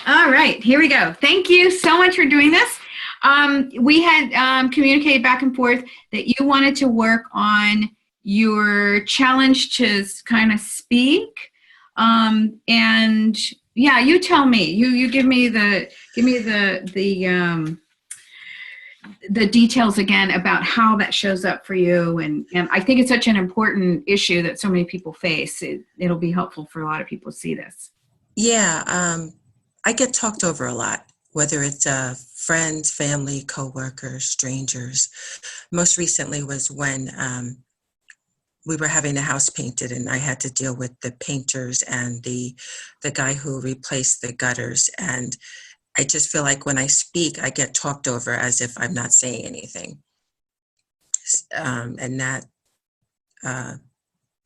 All right, here we go. Thank you so much for doing this. We had communicated back and forth that you wanted to work on your challenge to kind of speak. And yeah, you tell me. You give me the details again about how that shows up for you. And I think it's such an important issue that so many people face. It'll be helpful for a lot of people to see this. Yeah, I get talked over a lot, whether it's friends, family, coworkers, strangers. Most recently was when we were having a house painted, and I had to deal with the painters and the guy who replaced the gutters. And I just feel like when I speak, I get talked over as if I'm not saying anything, and that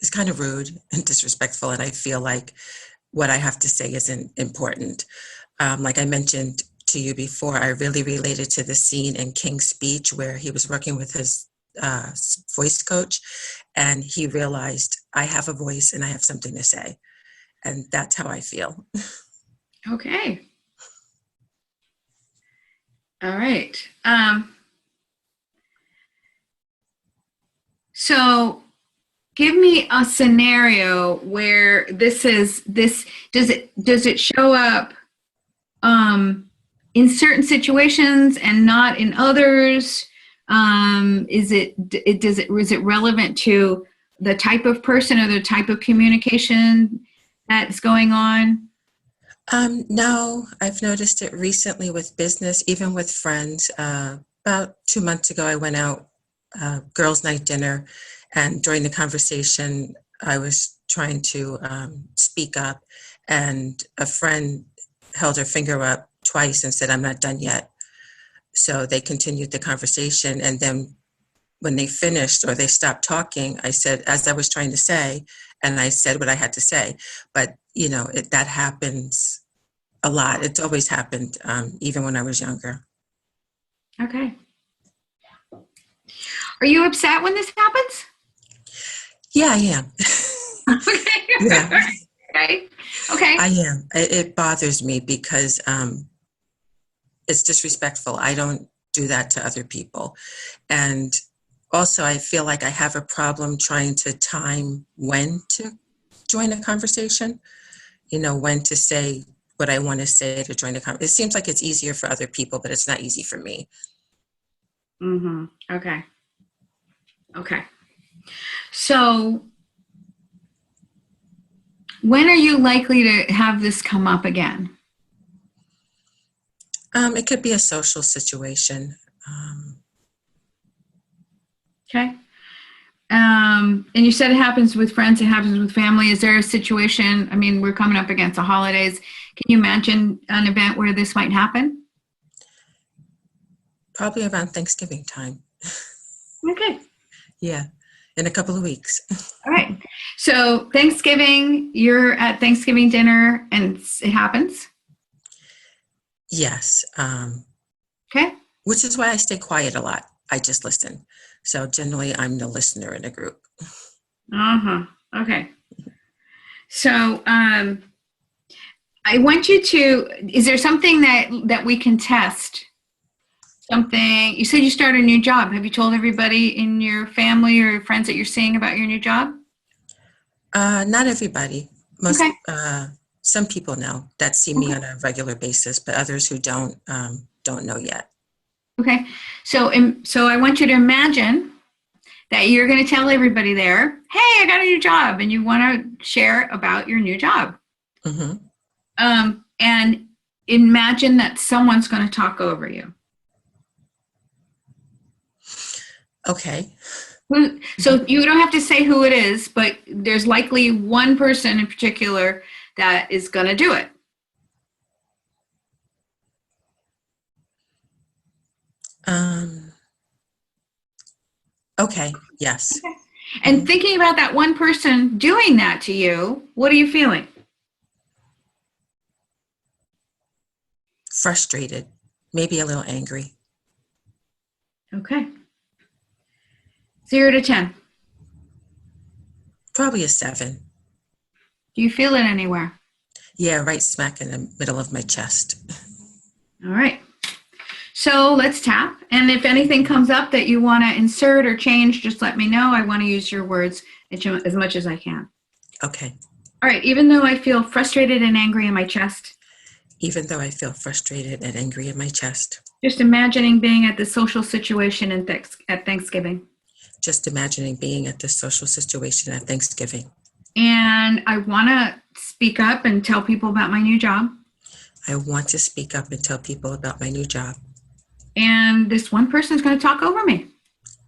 is kind of rude and disrespectful. And I feel like what I have to say isn't important. Like I mentioned to you before, I really related to the scene in King's Speech where he was working with his voice coach, and he realized I have a voice and I have something to say. And that's how I feel. Okay. All right. So give me a scenario where does it show up in certain situations and not in others? Is it relevant to the type of person or the type of communication that's going on? No, I've noticed it recently with business, even with friends. About 2 months ago, I went out girls' night dinner, and during the conversation, I was trying to speak up, and a friend held her finger up twice and said, "I'm not done yet." So they continued the conversation, and then when they finished or they stopped talking, I said, as I was trying to say, and I said what I had to say. But, that happens a lot. It's always happened, even when I was younger. Okay. Are you upset when this happens? Yeah, I am. Okay. Yeah. Okay. I am. It bothers me because it's disrespectful. I don't do that to other people. And also, I feel like I have a problem trying to time when to join a conversation, when to say what I want to say to join a conversation. It seems like it's easier for other people, but it's not easy for me. Mm-hmm. Okay. So when are you likely to have this come up again? It could be a social situation. Okay. And you said it happens with friends, it happens with family. Is there a situation, we're coming up against the holidays. Can you imagine an event where this might happen? Probably around Thanksgiving time. Okay. Yeah, in a couple of weeks. All right. So Thanksgiving, you're at Thanksgiving dinner and it happens? Yes. Okay. Which is why I stay quiet a lot. I just listen. So generally, I'm the listener in a group. Uh-huh. Okay. So I want you to, is there something that we can test? Something, you said you started a new job. Have you told everybody in your family or your friends that you're seeing about your new job? Not everybody. Most, Okay. some people know that see me Okay. on a regular basis, but others who don't know yet. Okay. So I want you to imagine that you're going to tell everybody there, hey, I got a new job, and you want to share about your new job. Mm-hmm. And imagine that someone's going to talk over you. Okay. So you don't have to say who it is, but there's likely one person in particular that is going to do it. Okay. Yes. Okay. And thinking about that one person doing that to you, what are you feeling? Frustrated, maybe a little angry. Okay. 0 to 10. Probably a 7. Do you feel it anywhere? Yeah, right smack in the middle of my chest. All right. So let's tap. And if anything comes up that you want to insert or change, just let me know. I want to use your words as much as I can. Okay. All right. Even though I feel frustrated and angry in my chest, Even though I feel frustrated and angry in my chest, just imagining being at the social situation at Thanksgiving. just imagining being at this social situation at Thanksgiving. And I want to speak up and tell people about my new job. I want to speak up and tell people about my new job. And this one person is going to talk over me.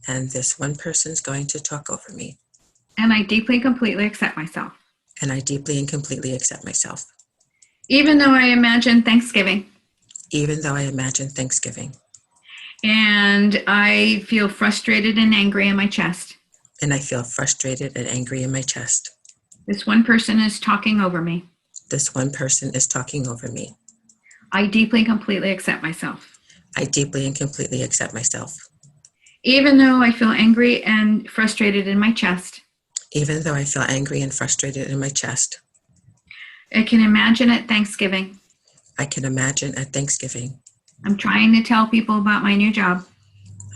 And this one person's going to talk over me. And I deeply and completely accept myself. And I deeply and completely accept myself. Even though I imagine Thanksgiving. Even though I imagine Thanksgiving. And I feel frustrated and angry in my chest. And I feel frustrated and angry in my chest. This one person is talking over me. This one person is talking over me. I deeply and completely accept myself. I deeply and completely accept myself. Even though I feel angry and frustrated in my chest. Even though I feel angry and frustrated in my chest. I can imagine at Thanksgiving. I can imagine at Thanksgiving. I'm trying to tell people about my new job.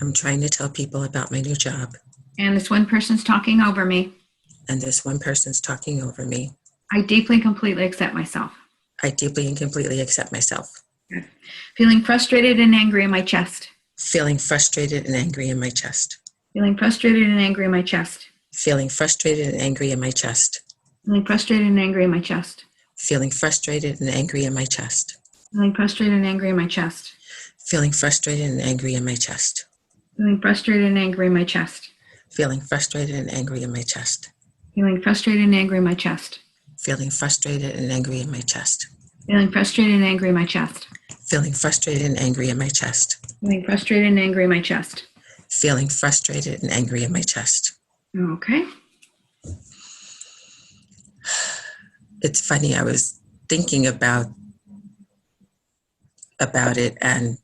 I'm trying to tell people about my new job. And this one person's talking over me. And this one person's talking over me. I deeply and completely accept myself. I deeply and completely accept myself. Feeling frustrated and angry in my chest. Feeling frustrated and angry in my chest. Feeling frustrated and angry in my chest. Feeling frustrated and angry in my chest. Feeling frustrated and angry in my chest. Feeling frustrated and angry in my chest. Feeling frustrated and angry in my chest. Feeling frustrated and angry in my chest. Feeling frustrated and angry in my chest. Feeling frustrated and angry in my chest. Feeling frustrated and angry in my chest. Feeling frustrated and angry in my chest. Feeling frustrated and angry in my chest. Feeling frustrated and angry in my chest. Feeling frustrated and angry in my chest. Feeling frustrated and angry in my chest. Okay. It's funny, I was thinking about it, and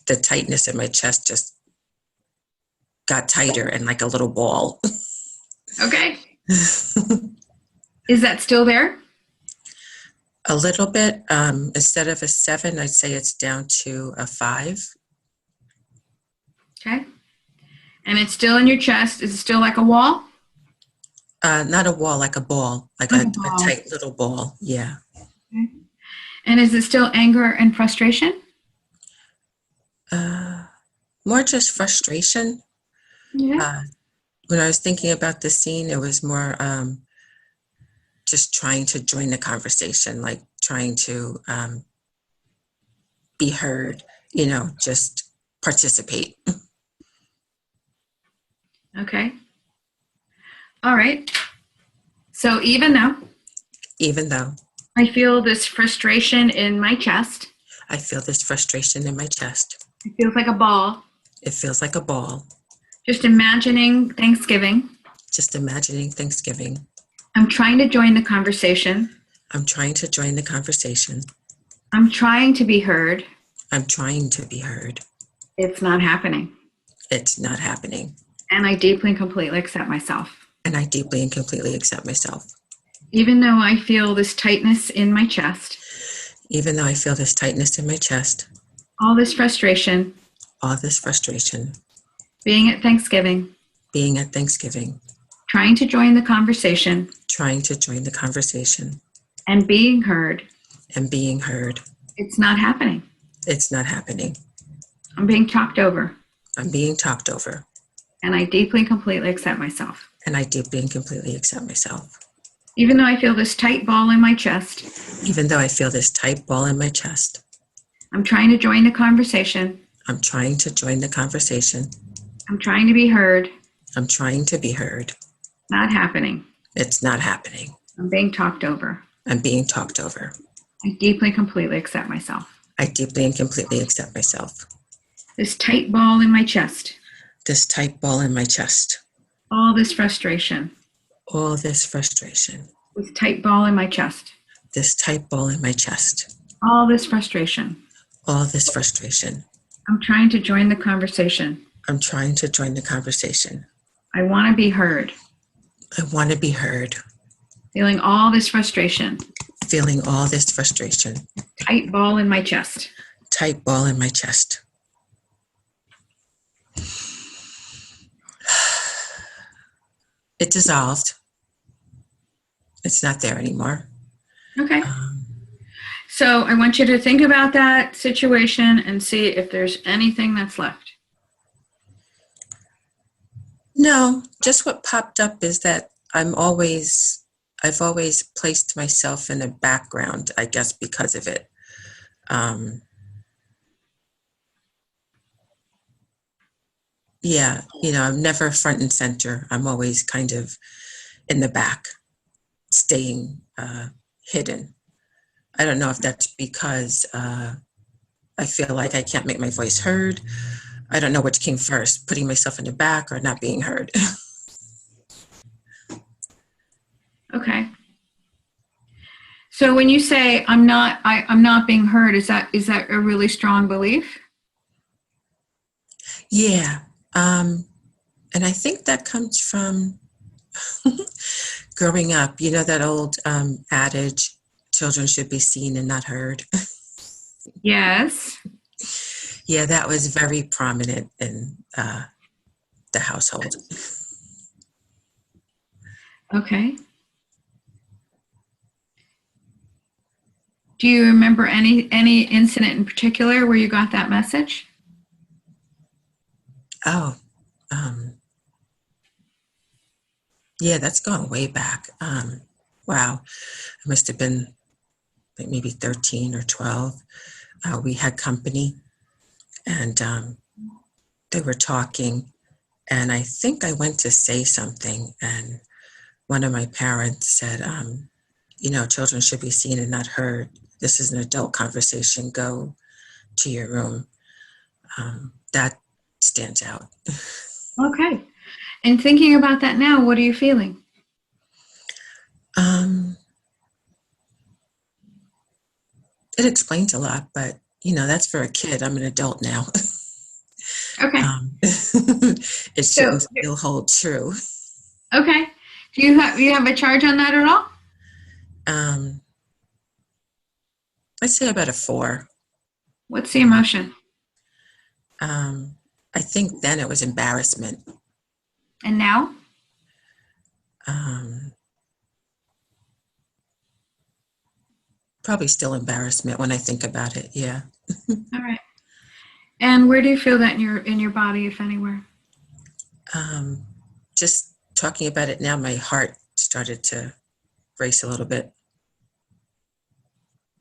the tightness in my chest just got tighter and like a little ball. Okay. Is that still there? A little bit. Instead of a 7, I'd say it's down to a 5. Okay. And it's still in your chest. Is it still like a wall? Not a wall, like a ball, like Like a a ball. tight little ball. Yeah. Okay. And is it still anger and frustration? More just frustration. Yeah. When I was thinking about the scene, it was more just trying to join the conversation, like trying to be heard, just participate. Okay. All right. So even though I feel this frustration in my chest, I feel this frustration in my chest. it feels like a ball. It feels like a ball. Just imagining Thanksgiving. Just imagining Thanksgiving. I'm trying to join the conversation. I'm trying to join the conversation. I'm trying to be heard. I'm trying to be heard. It's not happening. It's not happening. And I deeply and completely accept myself. And I deeply and completely accept myself. Even though I feel this tightness in my chest. Even though I feel this tightness in my chest. All this frustration. All this frustration. Being at Thanksgiving. Being at Thanksgiving. Trying to join the conversation. Trying to join the conversation. And being heard. And being heard. It's not happening. It's not happening. I'm being talked over. I'm being talked over. And I deeply and completely accept myself. And I deeply and completely accept myself. Even though I feel this tight ball in my chest. Even though I feel this tight ball in my chest. I'm trying to join the conversation. I'm trying to join the conversation. I'm trying to be heard. I'm trying to be heard. Not happening. It's not happening. I'm being talked over. I'm being talked over. I deeply and completely accept myself. I deeply and completely accept myself. This tight ball in my chest. This tight ball in my chest. All this frustration. All this frustration. This tight ball in my chest. This tight ball in my chest. All this frustration. All this frustration. I'm trying to join the conversation. I'm trying to join the conversation. I want to be heard. I want to be heard. Feeling all this frustration. feeling all this frustration. Tight ball in my chest. Tight ball in my chest. It dissolved. It's not there anymore. Okay. So I want you to think about that situation and see if there's anything that's left. No, just what popped up is that I've always placed myself in the background, I guess, because of it. Yeah, I'm never front and center. I'm always kind of in the back, staying hidden. I don't know if that's because I feel like I can't make my voice heard. I don't know which came first, putting myself in the back or not being heard. Okay. So when you say I'm not being heard, is that a really strong belief? Yeah. And I think that comes from growing up. You know that old adage, children should be seen and not heard? Yes. Yeah, that was very prominent in the household. Okay. Do you remember any incident in particular where you got that message? Oh, yeah, that's gone way back. Wow, I must have been like maybe 13 or 12. We had company, and they were talking, and I think I went to say something, and one of my parents said, children should be seen and not heard. This is an adult conversation. Go to your room. That stands out. Okay. And thinking about that now, what are you feeling? It explains a lot, but that's for a kid. I'm an adult now. Okay. It shouldn't still hold true. Okay. Do you have a charge on that at all? I'd say about a 4. What's the emotion? I think then it was embarrassment. And now? Probably still embarrassment when I think about it. Yeah. All right. And where do you feel that in your body, if anywhere? Just talking about it now, my heart started to race a little bit.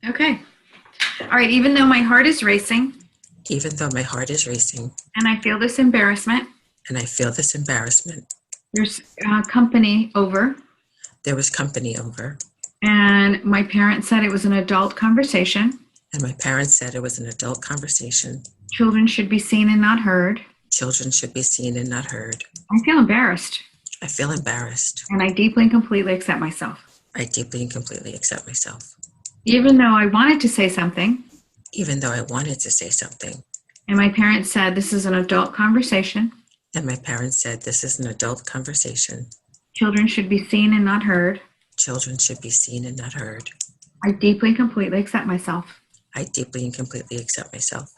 Okay. All right. Even though my heart is racing. Even though my heart is racing. And I feel this embarrassment. And I feel this embarrassment. There's company over. There was company over. And my parents said it was an adult conversation. And my parents said it was an adult conversation. Children should be seen and not heard. Children should be seen and not heard. I feel embarrassed. I feel embarrassed. And I deeply and completely accept myself. I deeply and completely accept myself. Even though I wanted to say something. Even though I wanted to say something. And my parents said this is an adult conversation. And my parents said this is an adult conversation. Children should be seen and not heard. Children should be seen and not heard. I deeply and completely accept myself. I deeply and completely accept myself.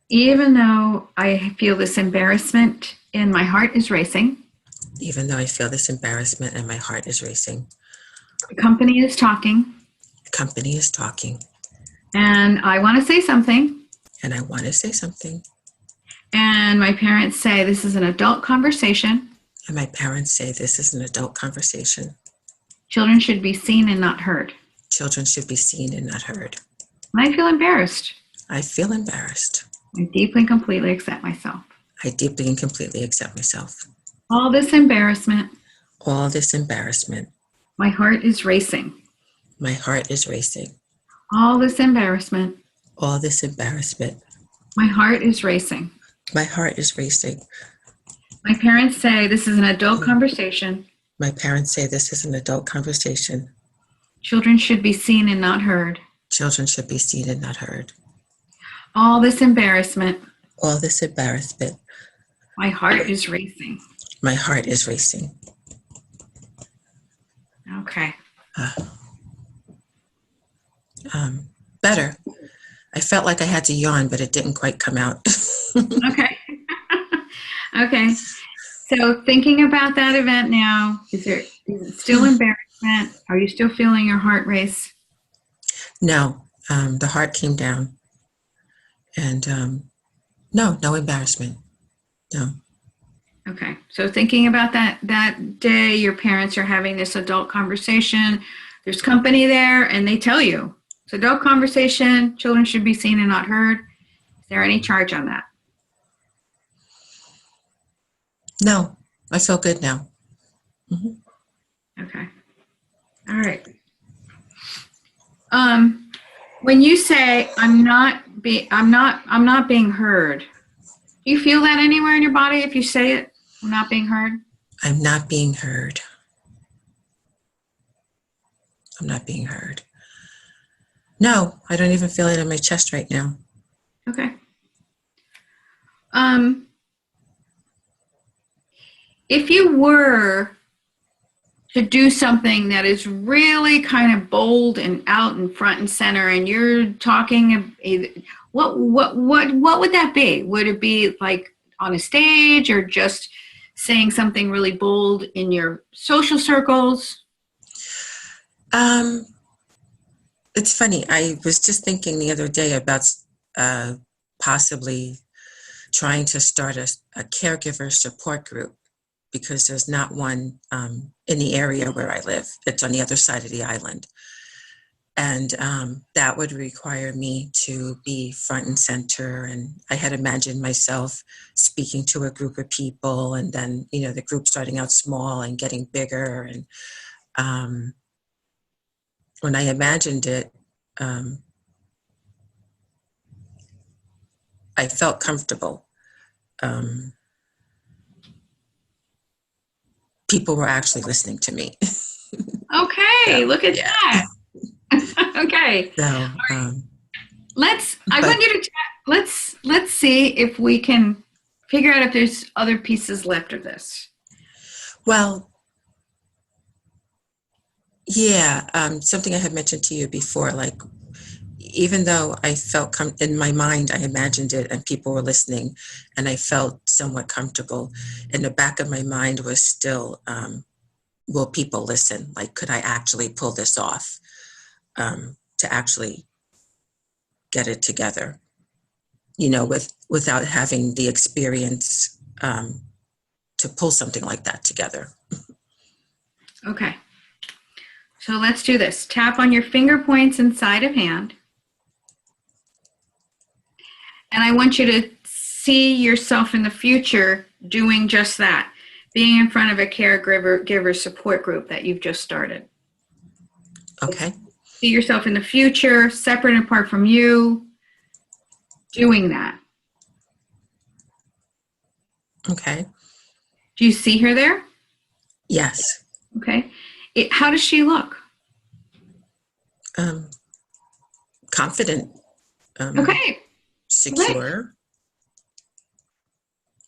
Even though I feel this embarrassment and my heart is racing. Even though I feel this embarrassment and my heart is racing. The company is talking. The company is talking. And I want to say something. And I want to say something. And my parents say this is an adult conversation. And my parents say this is an adult conversation. Children should be seen and not heard. Children should be seen and not heard. And I feel embarrassed. I feel embarrassed. I deeply and completely accept myself. I deeply and completely accept myself. All this embarrassment. All this embarrassment. My heart is racing. My heart is racing. All this embarrassment. All this embarrassment. My heart is racing. My heart is racing. My parents say this is an adult conversation. My parents say this is an adult conversation. Children should be seen and not heard. Children should be seen and not heard. All this embarrassment. All this embarrassment. My heart is racing. My heart is racing. Okay. Better. I felt like I had to yawn, but it didn't quite come out. Okay. Okay. So thinking about that event now, is it still embarrassment? Are you still feeling your heart race? No, the heart came down, and no embarrassment. No. Okay. So thinking about that day, your parents are having this adult conversation. There's company there, and they tell you it's adult conversation. Children should be seen and not heard. Is there any charge on that? No, I feel good now. Okay. All right. When you say I'm not being heard, do you feel that anywhere in your body if you say it? I'm not being heard. I'm not being heard. I'm not being heard. No, I don't even feel it in my chest right now. Okay. If you were to do something that is really kind of bold and out in front and center, and you're talking, what would that be? Would it be like on a stage, or just saying something really bold in your social circles? It's funny. I was just thinking the other day about possibly trying to start a caregiver support group, because there's not one in the area where I live. It's on the other side of the island. And that would require me to be front and center. And I had imagined myself speaking to a group of people, and then, the group starting out small and getting bigger. And when I imagined it, I felt comfortable. People were actually listening to me. Okay, So, look at yeah. that. Okay. So, I want you to let's see if we can figure out if there's other pieces left of this. well, yeah, something I had mentioned to you before, like, even though I felt in my mind, I imagined it and people were listening, and I felt somewhat comfortable, in the back of my mind was still, will people listen? Like, could I actually pull this off, to actually get it together, without having the experience, to pull something like that together. Okay. So let's do this. Tap on your finger points and side of hand. And I want you to see yourself in the future doing just that, being in front of a caregiver support group that you've just started. Okay. See yourself in the future, separate and apart from you, doing that. Okay. Do you see her there? Yes. Okay. How does she look? Confident. Okay. Secure.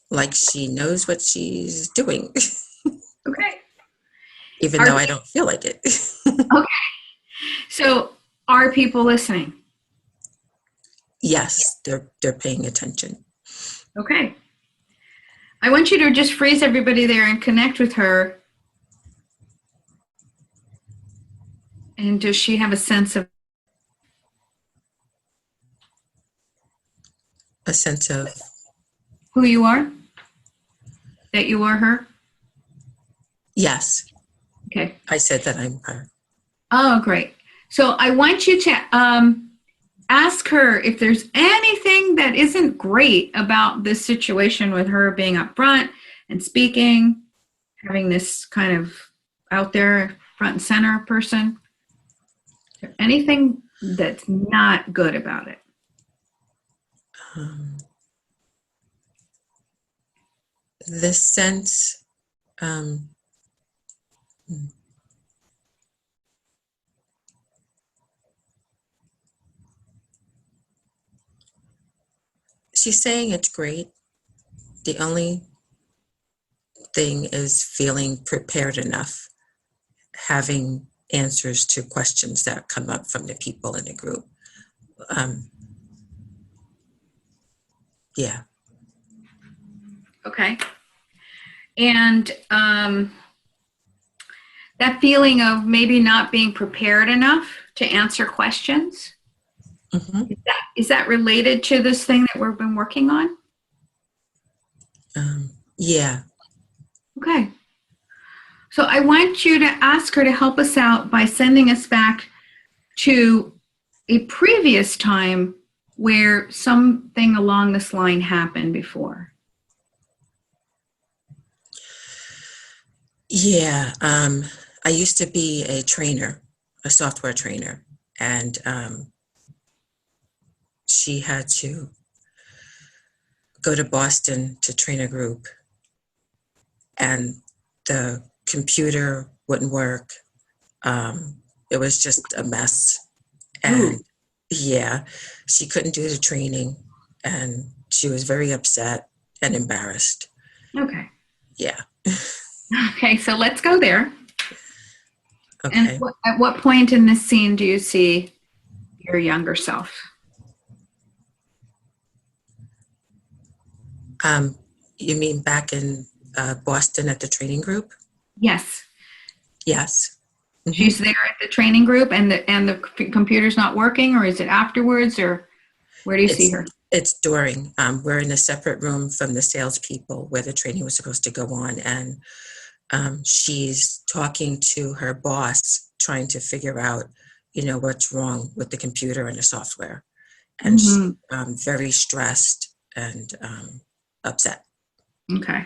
Like she knows what she's doing. Okay. Even though I don't feel like it. Okay. So are people listening? Yes, they're paying attention. Okay. I want you to just freeze everybody there and connect with her. And does she have a sense of who you are? That you are her? Yes. Okay. I said that I'm her. Oh, great. So I want you to ask her if there's anything that isn't great about this situation with her being up front and speaking, having this kind of out there front and center person. Is there anything that's not good about it? The sense, she's saying it's great. The only thing is feeling prepared enough, having answers to questions that come up from the people in the group. Yeah. Okay. And that feeling of maybe not being prepared enough to answer questions, Mm-hmm. is that related to this thing that we've been working on? Yeah. Okay. So I want you to ask her to help us out by sending us back to a previous time where something along this line happened before. Yeah. I used to be a trainer, a software trainer, and she had to go to Boston to train a group, and the computer wouldn't work. It was just a mess. And yeah, she couldn't do the training, and she was very upset and embarrassed. Okay. Yeah. Okay, so let's go there. Okay. And at what point in this scene do you see your younger self? You mean back in Boston at the training group? Yes. Yes. Mm-hmm. She's there at the training group and the computer's not working, or is it afterwards, or where do you see her? It's during. We're in a separate room from the salespeople where the training was supposed to go on, and she's talking to her boss, trying to figure out, what's wrong with the computer and the software. And she's very stressed and upset. Okay.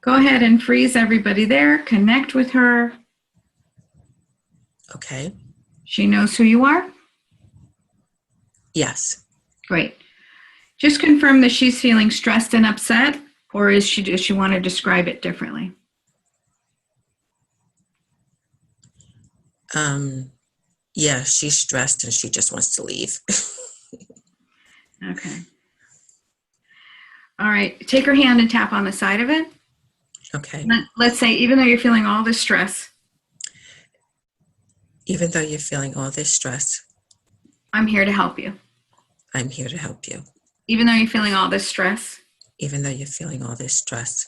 Go ahead and freeze everybody there. Connect with her. Okay. She knows who you are? Yes. Great. Just confirm that she's feeling stressed and upset, or does she want to describe it differently? Yeah, she's stressed and she just wants to leave. Okay. All right. Take her hand and tap on the side of it. Okay. Let's say, even though you're feeling all this stress, even though you're feeling all this stress, I'm here to help you. I'm here to help you. Even though you're feeling all this stress, even though you're feeling all this stress,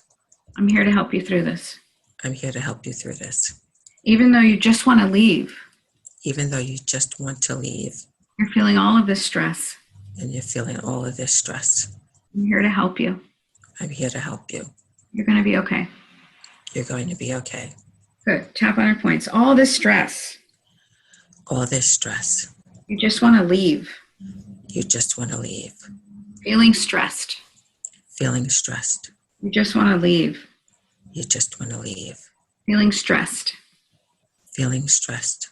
I'm here to help you through this. I'm here to help you through this. Even though you just want to leave, even though you just want to leave, you're feeling all of this stress, and you're feeling all of this stress, I'm here to help you. I'm here to help you. You're going to be okay. You're going to be okay. Good. Tap on her points. All this stress. All this stress. You just want to leave. You just want to leave. Feeling stressed. Feeling stressed. You just want to leave. You just want to leave. Feeling stressed. Feeling stressed.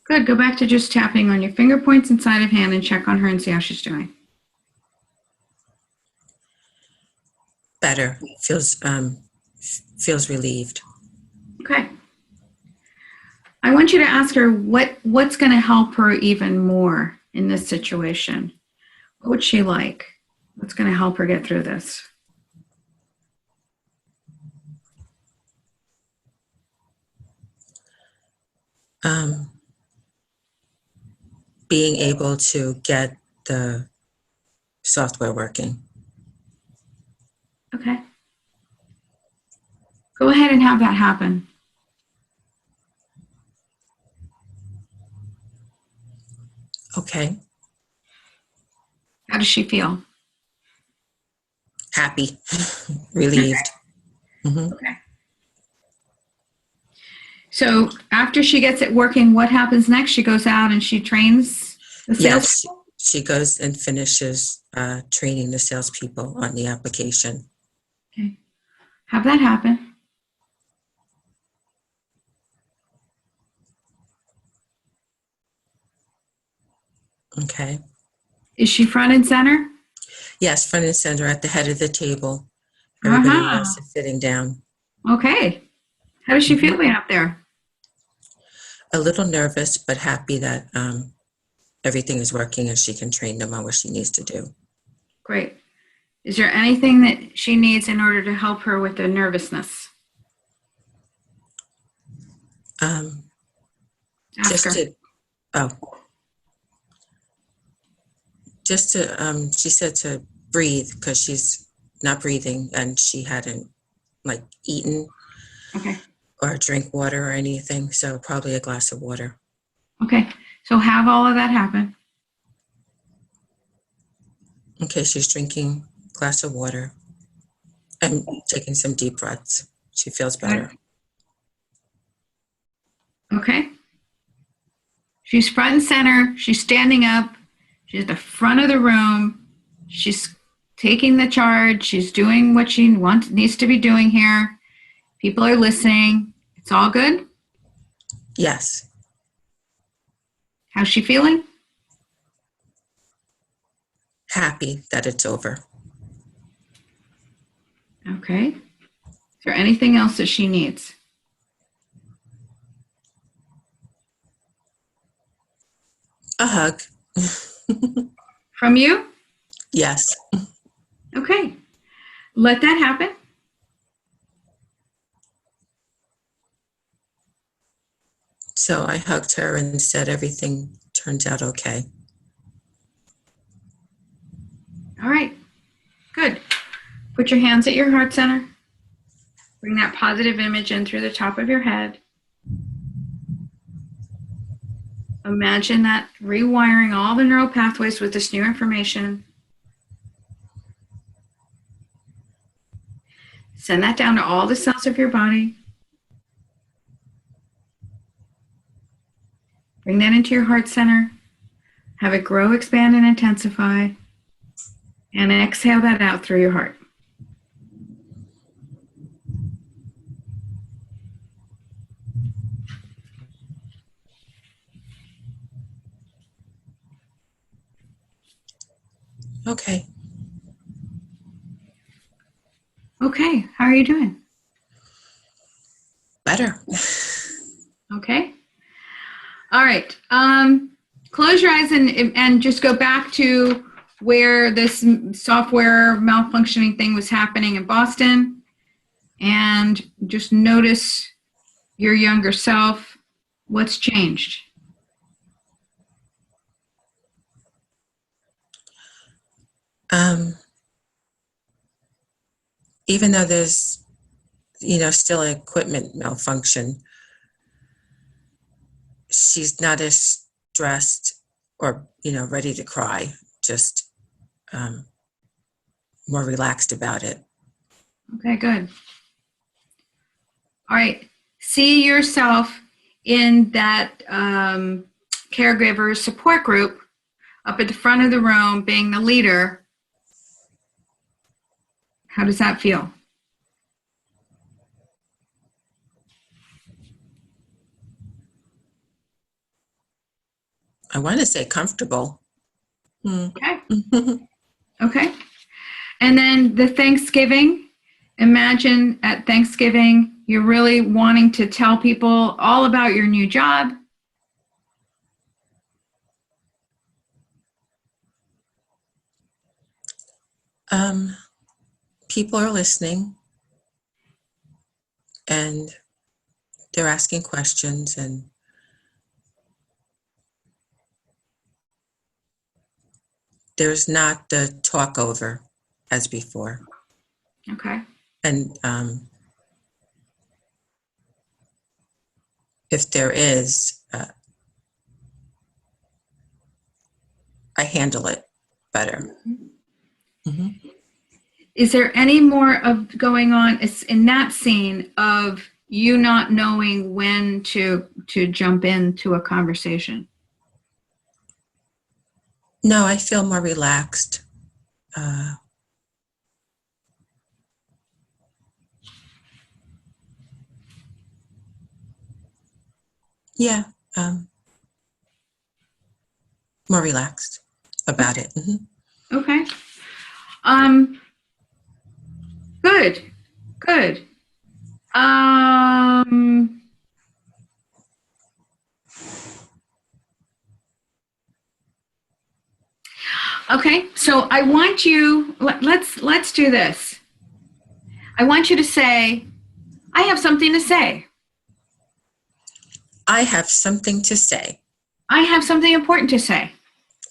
Good. Go back to just tapping on your finger points inside of hand and check on her and see how she's doing. Better. Feels relieved. Okay. I want you to ask her what's going to help her even more in this situation. What would she like? What's going to help her get through this? Being able to get the software working. Okay. Go ahead and have that happen. Okay. How does she feel? Happy. Relieved. Okay. Mm-hmm. Okay. So after she gets it working, what happens next? She goes out and she trains the sales. Yes, she goes and finishes training the salespeople on the application. Okay. Have that happen. Okay. Is she front and center? Yes, front and center at the head of the table. Everybody else is sitting down. Okay. How does she feel being up there? A little nervous, but happy that everything is working and she can train them on what she needs to do. Great. Is there anything that she needs in order to help her with the nervousness? Ask her. Oh, she said to breathe because she's not breathing and she hadn't like eaten Okay. or drink water or anything. So probably a glass of water. Okay. So have all of that happen. Okay, she's drinking a glass of water and taking some deep breaths. She feels better. Okay. She's front and center. She's standing up. She's at the front of the room. She's taking the charge. She's doing what she needs to be doing here. People are listening. It's all good? Yes. How's she feeling? Happy that it's over. Okay. Is there anything else that she needs? A hug. From you? Yes. Okay. Let that happen. So I hugged her and said everything turns out okay. All right. Good. Put your hands at your heart center. Bring that positive image in through the top of your head. Imagine that rewiring all the neural pathways with this new information. Send that down to all the cells of your body. Bring that into your heart center. Have it grow, expand, and intensify. And exhale that out through your heart. Okay. Okay, how are you doing? Better. Okay. All right. Close your eyes and just go back to where this software malfunctioning thing was happening in Boston, and just notice your younger self. What's changed? Even though there's, still equipment malfunction, she's not as stressed or, ready to cry, just more relaxed about it. Okay, good. All right. See yourself in that caregiver support group up at the front of the room, being the leader. How does that feel? I want to say comfortable. Okay. Okay. And then the Thanksgiving. Imagine at Thanksgiving, you're really wanting to tell people all about your new job. People are listening and they're asking questions, and there's not the talk over as before. Okay. And if there is, I handle it better. Mm-hmm. Is there any more of going on in that scene of you not knowing when to jump into a conversation? No, I feel more relaxed. Yeah, more relaxed about it. Mm-hmm. Okay. Good. Good. Okay, so I want you, let's do this. I want you to say, I have something to say. I have something to say. I have something important to say.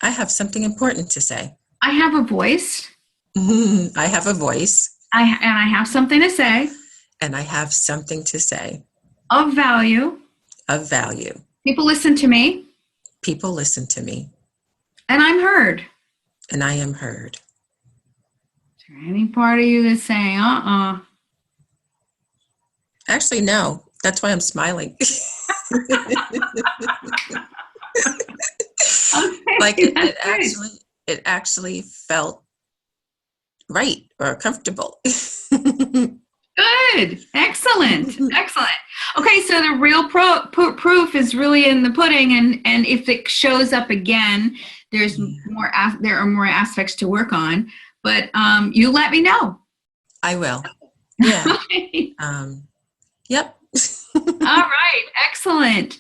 I have something important to say. I have a voice. I have a voice. And I have something to say. And I have something to say. Of value. Of value. People listen to me. People listen to me. And I'm heard. And I am heard. Is there any part of you that's saying, Actually, no. That's why I'm smiling. Like it actually felt right or comfortable. Good. Excellent. Excellent. Okay, so the real proof is really in the pudding, and if it shows up again, there are more aspects to work on. But you let me know. I will. Yeah. Yep. All right. Excellent.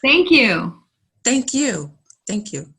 Thank you. Thank you. Thank you.